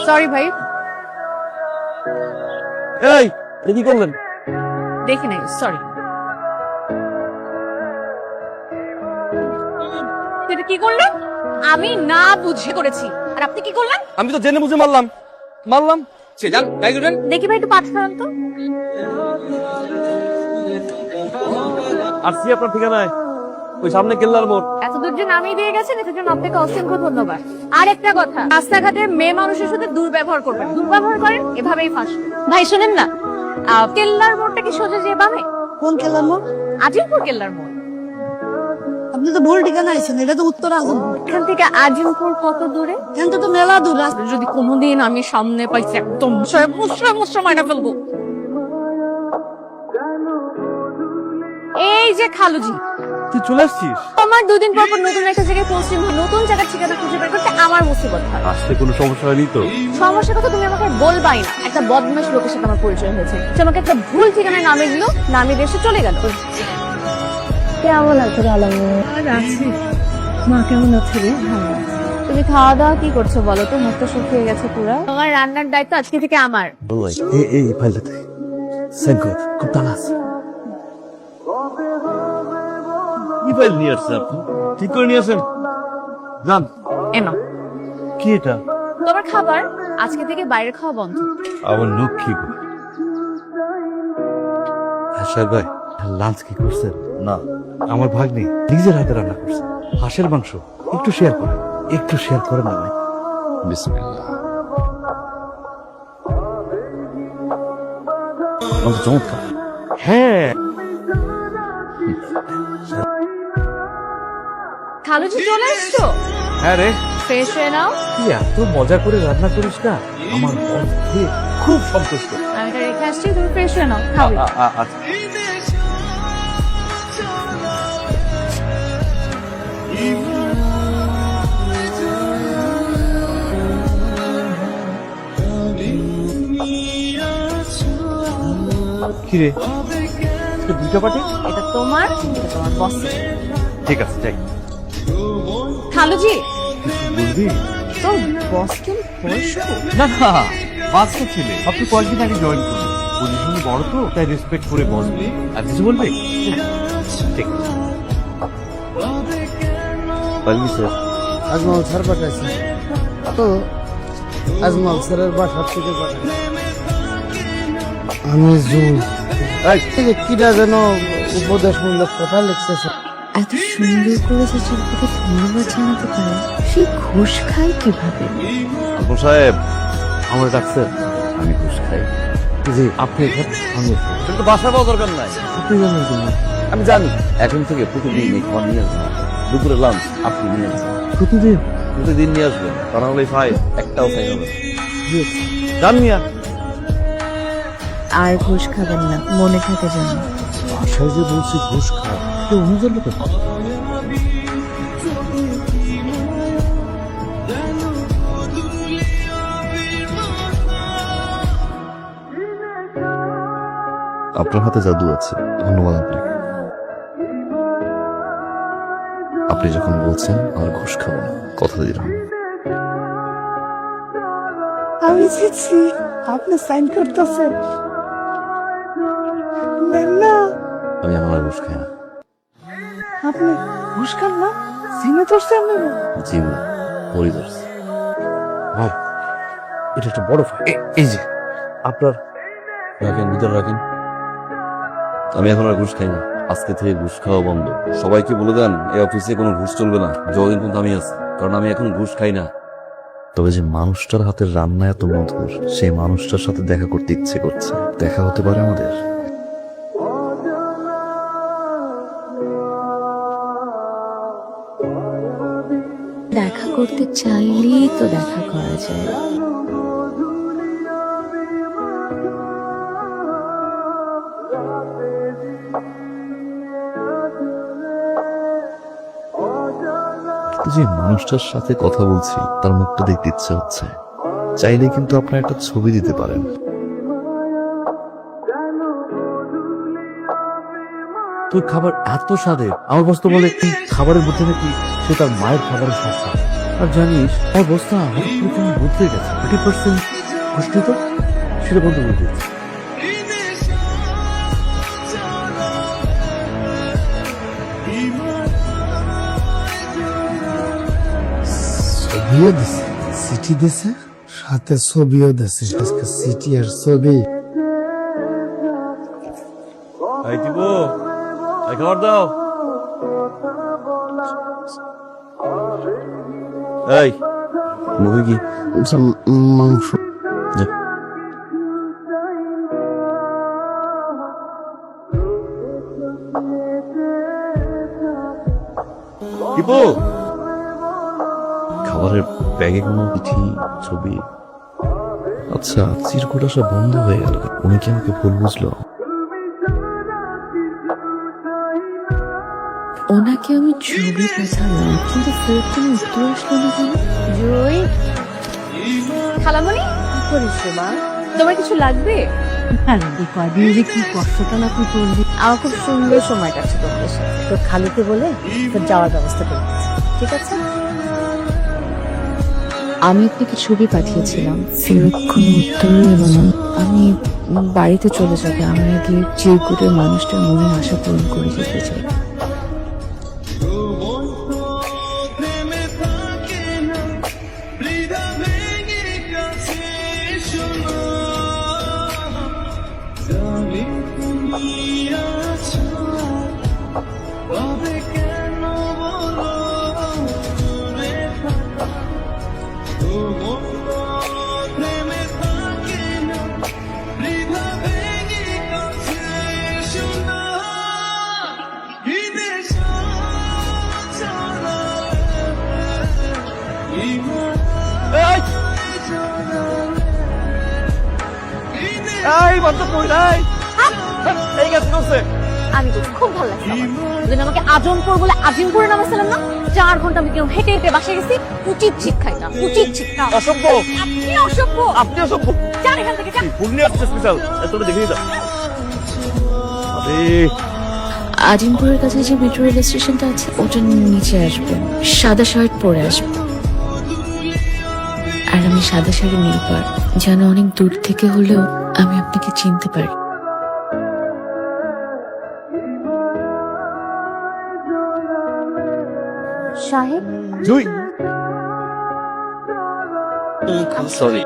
Sorry ভাই, এই কি করলেন? দেখি নাই, সরি। এটা কি করলেন? আমি না বুঝে করেছি, আর আপনি কি করলেন? আমি তো জেনে বুঝে মারলাম সে যান তাই করবেন। দেখি ভাই একটু পাঠান তো। আসছি আপনার ঠিকানায়, ওই সামনে কেল্লার মোড়। এত দূর যে নামিয়ে দিয়ে গেছেন, এটার জন্য আপনাকে অসংখ্য ধন্যবাদ। আর একটা কথা, রাস্তাঘাটে মেয়ে মানুষের সাথে দুর্ব্যবহার করবেন। দুর্ব্যবহার করেন, এভাবেই ফাঁসবে। ভাই শোনেন না, কেল্লার মোড়টা কি সোজা যে বামে? কোন কেলার মোড়? আজিমপুর কেল্লার মোড়। আপনি তো ভুল ঠিকানা আইছেন, এটা তো উত্তর আজিমপুর। এখান থেকে আজিমপুর কত দূরে? এখান থেকে তো মেলা দূর। যদি কোনোদিন আমি সামনে পাইছি, একদম মুসরা মাইনা ফেলবো। এই যে খালুজি, তুই চলে আসছিস? আমার 2 দিন পর পর নতুন একটা জায়গায় পৌঁছতে হয়, নতুন জায়গার ঠিকানা খুঁজে বের করতে আমার মুসিবত হয়। আসতে কোনো সমস্যা হয়নি তো? সমস্যার কথা তুমি আমাকে বলবাই না। একটা বদমাশ লোকের সাথে আমার পরিচয় হয়েছে, সে আমাকে একটা ভুল ঠিকানায় নামিয়ে দিল, নামিয়ে দিয়ে সে চলে গেল। কেমন আছে আছি। মা কেমন আছে রে? ভালো। তুমি খাওয়া দাওয়া কি করছো বলো তো? মুখটা শুকিয়ে গেছে পুরো। তোমার রান্নার দায়িত্ব আজকে থেকে আমার। এই ফাইলটাতে সেন্ড কর, খুব টানা আছে। কি ফাইল নিয়ে আসছেন আপনি? ঠিক করে নিয়ে আসেন। যান। এনো কি এটা? তোমার খাবার, আজকে থেকে বাইরে খাওয়া বন্ধ। আমার লক্ষ্মী গো। হাসার ভাই, লাঞ্চ কি করছেন? না, আমার ভাগ্নি নিজের হাতে রান্না করছে হাঁসের মাংস। একটু শেয়ার করেন না ভাই। বিসমিল্লাহ। চমৎকার। হ্যাঁ, খালুজি চলে এসছো? হ্যাঁ রে। ফ্রেশ হয়ে নাও। তুই এত মজা করে রান্না করিস না, আমার মন থেকে খুব সন্তুষ্ট। আমি এটা রেখে আসছি, তুমি ফ্রেশ হয়ে নাও, খাবে। আচ্ছা। কিরে, দুইটা পার্টি? এটা তোমার, এটা তোমার বস। ঠিক আছে, যাই। খালুজি, বুঝবি? তো বস তুমি বসো। না, বাচ্চা ছেলে, আপনি কয়েকদিন আগে জয়েন করুন। পজিশন বড় তো, তাই রেসপেক্ট করে বসবে। আর কিছু বলবে? ঠিক আছে। স্যার, আজমল স্যার পাঠাইছে তো, আজমল স্যারের বাসার থেকে পাঠাইছে। আমি জুন কিটা যেন উপদেশমূলক কথা লিখতেছে। এত সুন্দর করে যে শিল্পীকে ধন্যবাদ জানাতে পারে, সেই ঘুষ খায় কিভাবে? আপু সাহেব, আমার ডাকছে। আমি ঘুষ খাই। জি, আপনি এখানে তো বাসা পাওয়া দরকার নাই। আপনি জানেন কিনা? আমি জানি। এখন থেকে প্রতিদিন এই খাবার নিয়ে আসবেন। দুপুরে লাঞ্চ আপনি নিয়ে আসবেন। প্রতিদিন নিয়ে আসবেন, তা না হলে ফাইল একটাও ফাইল হবে না। জান মিয়া। আর ঘুষ খাবেন না, মনে থাকে যেন। বাসায় যে বলছি ঘুষ খা, কেউ অনুযায়ী লোক। আপনার হাতে জাদু আছে, ধন্যবাদ আপনাকে। আপনি যখন বলছেন আর ঘুষ খাবো না, কথা দিলাম। আমি দিচ্ছি, আপনি সাইন করতেছেন না? আমি এখন আর ঘুষ খাই না। আপনি ঘুষ খান না? সিনে ধরছে আপনি? জি না, পরি ধরছি। ভাই, এটা একটা বড় ফাইল। এই যে আপনার, রাখেন, ভিতরে রাখেন। আমি এখন আর ঘুষ খাই না। আজকে থেকে ঘুষ খাওয়া বন্ধ। সবাইকে বলে দেন এই অফিসে কোনো ঘুষ চলবে না যতদিন পর্যন্ত আমি আছি, কারণ আমি এখন ঘুষ খাই না। তবে যে মানুষটার হাতের রান্না এত মধুর, সেই মানুষটার সাথে দেখা করতে ইচ্ছে করছে। দেখা হতে পারে আমাদের? দেখা করতে চাইলেই তো দেখা করা যায়। যে মানুষটার সাথে কথা বলছি তার মুখটা দেখতে ইচ্ছে হচ্ছে। চাইলে কিন্তু আপনার একটা ছবি দিতে পারেন। তুই খাবার এত স্বাদের, আমার বস তো বলে খাবারের মধ্যে নাকি সে তার মায়ের খাবারের স্বাদ পায়। আর জানিস অবস্থা হঠাৎ করে কেমন বদলে গেছে। 30% ঘুষ দিত, সেটা বন্ধ করে দিয়েছে। ছবিও দিছে, চিঠি দিছে, সাথে ছবিও দিছে। আজকে চিঠি আর ছবি। এই দিব, এই খাবার দাও। এই মুখে কি? মাংস। যা। টিপু, খাবারের ব্যাগে কোনো চিঠি ছবি? আচ্ছা, চিরকুট আসা বন্ধ হয়ে গেল। উনি কি আমাকে ভুল বুঝলো? ওনাকে আমি ছবি পাঠালাম, কিন্তু ফের কোনো উত্তর আসলো না কেন? জুই, খালামণি কি করিস রে মা? তোমার কিছু লাগবে? কয়দিন যে কি কষ্টটা না তুই করবি। আমার খুব সুন্দর সময় কাটছে তোমাদের সাথে। তোর খালিকে বলে তোর যাওয়ার ব্যবস্থা করে দিচ্ছি, ঠিক আছে? আমি আপনাকে ছবি পাঠিয়েছিলাম, ফেরত কোনো উত্তরই এলো না। আমি বাড়িতে চলে যাবে, আমার গিয়ে চিরকুটের মানুষটার মনের আশা পূরণ করে যেতে চাই। এই বন্ধ কই নাই? এই কাজ করছে। আমি তো খুব ভালো লাগছে আমার। ওদিন আমাকে আজমপুর বলে আজিমপুরে নামাইছিলাম না? 4 ঘন্টা আমি কেউ হেঁটে হেঁটে বাসায় গেছি। উচিত শিক্ষা এটা, উচিত শিক্ষা। অসভ্য। আপনি অসভ্য। আপনিও সব যান এখান থেকে, যান। পূর্ণি আসছে স্পেশাল। তোমরা দেখে নিতাম। আরে আজিমপুরের কাছে যে মেট্রো রেল স্টেশনটা আছে, ওটার নিচে আসবেন, সাদা শার্ট পরে আসবেন। আর আমি সাদা শাড়ি নীল পাড়, যেন অনেক দূর থেকে হলেও আমি আপনাকে চিনতে পারি। সাহেব, জুই, সরি।